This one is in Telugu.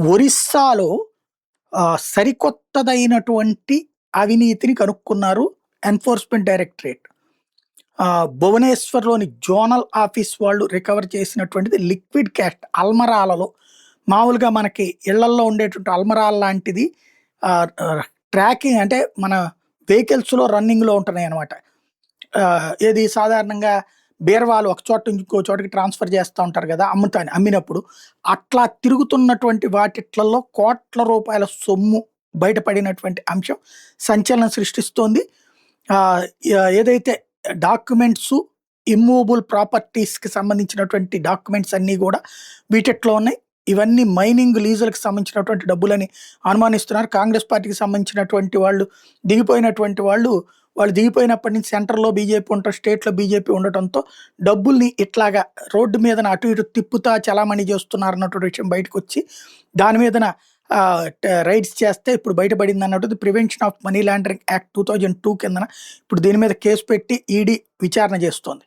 ఒరిస్సాలో సరికొత్తదైనటువంటి అవినీతిని కనుక్కున్నారు ఎన్ఫోర్స్‌మెంట్ డైరెక్టరేట్. భువనేశ్వర్‌లోని జోనల్ ఆఫీస్ వాళ్ళు రికవర్ చేసినటువంటిది లిక్విడ్ క్యాష్ అల్మరాలలో. మామూలుగా మనకి ఇళ్లల్లో ఉండేటువంటి అల్మరాల లాంటిది. ఆహ్, ఆహ్, ట్రాకింగ్ అంటే మన వెహికల్స్‌లో రన్నింగ్‌లో ఉంటున్నాయన్నమాట. ఏది సాధారణంగా బీరవాలు ఒక చోట నుంచి ఇంకో చోటకి ట్రాన్స్‌ఫర్ చేస్తా ఉంటారు గదా! అమ్మినప్పుడు. అట్లా తిరుగుతున్నటువంటి వాటిట్లల్లో కోట్ల రూపాయల సొమ్ము బయటపడినటువంటి అంశం సంచలనం సృష్టిస్తోంది. ఆహ్, ఏదైతే డాక్యుమెంట్సు, ఇమ్మూవబుల్ ప్రాపర్టీస్‌కి సంబంధించినటువంటి డాక్యుమెంట్స్ అన్నీ గూడా వీటిట్లో ఉన్నాయి. ఇవన్నీ మైనింగ్ లీజులకు సంబంధించినటువంటి డబ్బులని అనుమానిస్తున్నారు. కాంగ్రెస్ పార్టీకి సంబంధించినటువంటి వాళ్ళు దిగిపోయినటువంటి వాళ్ళు దిగిపోయినప్పటి నుంచి సెంట్రల్‌లో బీజేపీ ఉండటం, స్టేట్‌లో బీజేపీ ఉండటంతో డబ్బుల్ని ఇట్లాగా రోడ్డు మీదన అటు ఇటు తిప్పుతా చలామణి చేస్తున్నారన్నటువంటి విషయం బయటకొచ్చి, దాని మీదన రైడ్స్ చేస్తే ఇప్పుడు బయటపడిందన్నట్టుది. Prevention of money laundering act 2002 కిందన ఇప్పుడు దీని మీద కేసు పెట్టి ఈడీ విచారణ చేస్తోంది.